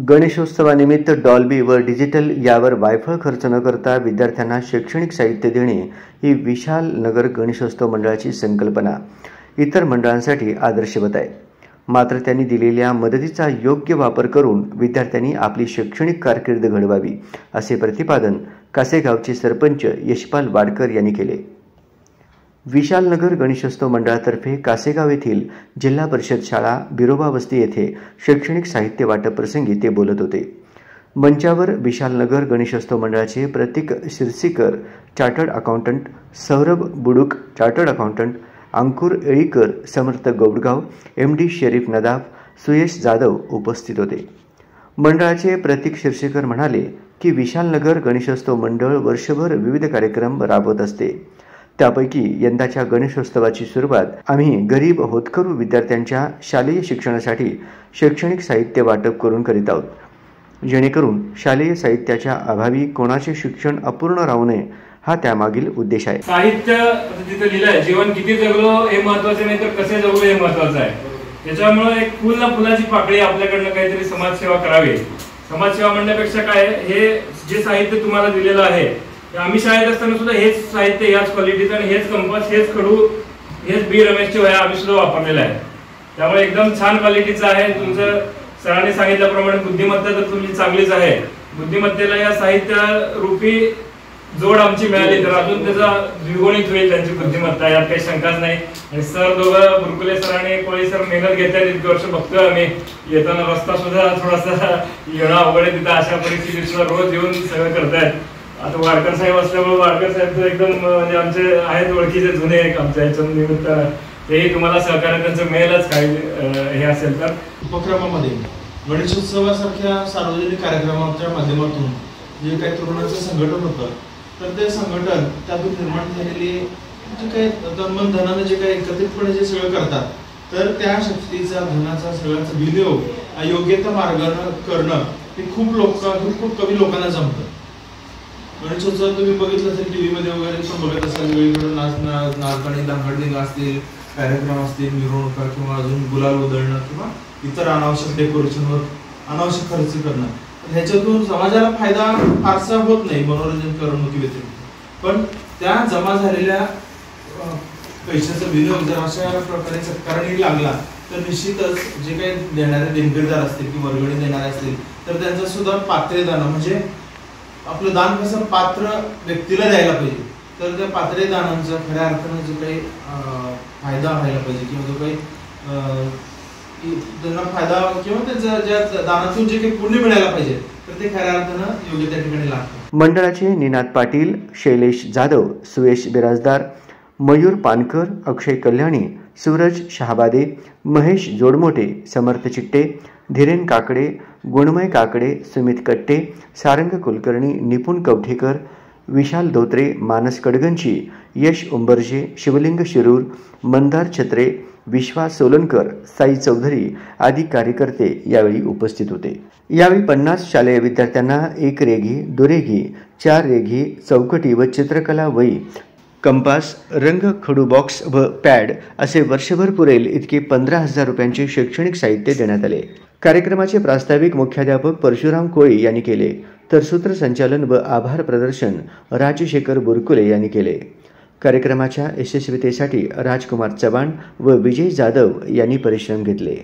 गणेशोत्सवानिमित्त Dolby व digital यावर वायफळ खर्च न करता विद्यार्थ्यांना शैक्षणिक साहित्य देणे ही विशाल नगर गणेशोत्सव मंडळाची संकल्पना इतर मंडळांसाठी आदर्शवत आहे। मात्र त्यांनी दिलेल्या मदतीचा योग्य वापर करून विद्यार्थ्यांनी आपली शैक्षणिक कारकीर्द घडवावी असे प्रतिपादन कासेगावचे सरपंच यशपाल वाडकर यांनी केले। विशाल नगर गणेशोत्सव मंडळातर्फे कासेगाव येथील जिल्हा परिषद शाळा बिरोबा वस्ती येथे शैक्षणिक साहित्य वाटप प्रसंगी ते बोलत होते। मंचावर विशाल नगर गणेशोत्सव मंडळाचे Prateek Shirsikar chartered accountant, Saurabh Buduk chartered accountant, Ankur Elikar, Samarth Gaudgaon, MD Sharif Nadaf, Suyash Jadhav उपस्थित होते। मंडळाचे प्रतीक शिरसीकर म्हणाले की विशाल नगर गणेशोत्सव मंडळ वर्षभर विविध कार्यक्रम राबवत असते। त्यापैकी यंदाच्या गणेशोत्सवाची सुरुवात आम्ही गरीब होतकरू विद्यार्थ्यांच्या शालेय शिक्षणासाठी शैक्षणिक साहित्य वाटप करून करीत आहोत, जेणेकरून शालेय साहित्याच्या अभावी कोणाचे शिक्षण अपूर्ण राहू नये हा त्यामागील उद्देश आहे। साहित्य तिथे लिहिलं आहे, जीवन किती जगलो हे महत्त्वाचे नाही तर कसे जगलो हे महत्त्वाचं आहे। त्याच्यामुळे एक फुल ना फुलाची पाकळी आपल्याकडनं काहीतरी समाजसेवा करावी। समाजसेवा म्हणण्यापेक्षा काय, हे जे साहित्य तुम्हाला दिलेलं आहे आम्ही शाळेत असताना सुद्धा हेच साहित्य, याच क्वालिटीचं आणि हेच कंपास, हेच खडू, हेच बी रमेशची वह्या आम्ही सुद्धा वापरलेलं आहे। त्यामुळे एकदम छान क्वालिटीचं आहे। तुमचं सरांनी सांगितल्याप्रमाणे बुद्धिमत्ता तर तुमची चांगलीच आहे। बुद्धिमत्तेला या साहित्य रूपी जोड आमची मिळाली तर अजून त्याचा द्विगुणित होईल त्यांची बुद्धिमत्ता, यात काही शंकाच नाही। आणि सर दोघं बुरकुले सर आणि कोळी सर मेहनत घेतात, इतके वर्ष बघतोय आम्ही। येताना रस्ता सुद्धा थोडासा येणं अवघड आहे तिथं, अशा परिस्थितीत सुद्धा रोज येऊन सगळं करतायत। आता वाडकर साहेब असल्यामुळे वाडकर साहेब एकदम म्हणजे आमचे आहेत ओळखीचे जुने एक आमच्या याच्या निमित्त तेही तुम्हाला सहकार्य त्यांचं मिळेलच काही हे असेल तर। उपक्रमामध्ये गणेशोत्सवासारख्या सार्वजनिक कार्यक्रमाच्या माध्यमातून जे काही तरुणांचं संघटन होतं तर ते संघटन त्यातून निर्माण झालेली जे काही तन धनानं जे काही एकत्रितपणे जे सगळं करतात तर त्या शक्तीचा धनाचा सगळ्याचा विनियोग योग्य त्या मार्गाने करणं हे खूप कमी लोकांना जमतं। गणेशोत्सव तुम्ही बघितलं असेल टीव्ही मध्ये वगैरे पण बघत असाल, वेगवेगळे नाचगाणी दांगडदिंग असतील, कार्यक्रम असतील, मिरवणुका किंवा अजून गुलाल उधळणं किंवा इतर अनावश्यक डेकोरेशनवर अनावश्यक खर्च करणं, ह्याच्यातून समाजाला फायदा फारसा होत नाही मनोरंजन करमणुकी व्यतिरिक्त। पण त्या जमा झालेल्या पैशाचा विनियोग जर अशा प्रकारे सरकारने लागला तर निश्चितच जे काही देणारे देणगीदार असतील किंवा वर्गणी देणारे असतील तर त्यांचा सुद्धा पात्रेदान म्हणजे आपलं दान कसं पात्र व्यक्तीला द्यायला पाहिजे, तर त्या पात्रे दानांचा खऱ्या अर्थानं जो काही फायदा व्हायला पाहिजे किंवा जो काही त्यांना फायदा किंवा त्याच्या ज्या दानातून जे काही पुण्य मिळायला पाहिजे तर ते खऱ्या अर्थानं योग्य त्या ठिकाणी लागतं। मंडळाचे निनाद पाटील, शैलेश जाधव, सुयश बिराजदार, मयूर पानकर, अक्षय कल्याणी, सूरज शहाबादे, महेश जोडमोटे, समर्थ चिट्टे, धीरेन काकडे, गुणमय काकडे, सुमित कट्टे, सारंग कुलकर्णी, निपुण कवठेकर, विशाल धोत्रे, मानस कडगंची, यश उंबरजे, शिवलिंग शिरूर, मंदार छत्रे, विश्वास सोलनकर, साई चौधरी आदी कार्यकर्ते यावेळी उपस्थित होते। यावेळी 50 शालेय विद्यार्थ्यांना 1 रेघी, दुरेघी, 4 रेघी, चौकटी व चित्रकला वही, कंपास, रंग खडू बॉक्स व पॅड असे वर्षभर पुरेल इतके 15,000 रुपयांचे शैक्षणिक साहित्य देण्यात आले। कार्यक्रमाचे प्रास्ताविक मुख्याध्यापक परशुराम कोळी यांनी केले, तर सूत्रसंचालन व आभार प्रदर्शन राजशेखर बुरकुले यांनी केले। कार्यक्रमाच्या यशस्वीतेसाठी राजकुमार चव्हाण व विजय जाधव यांनी परिश्रम घेतले।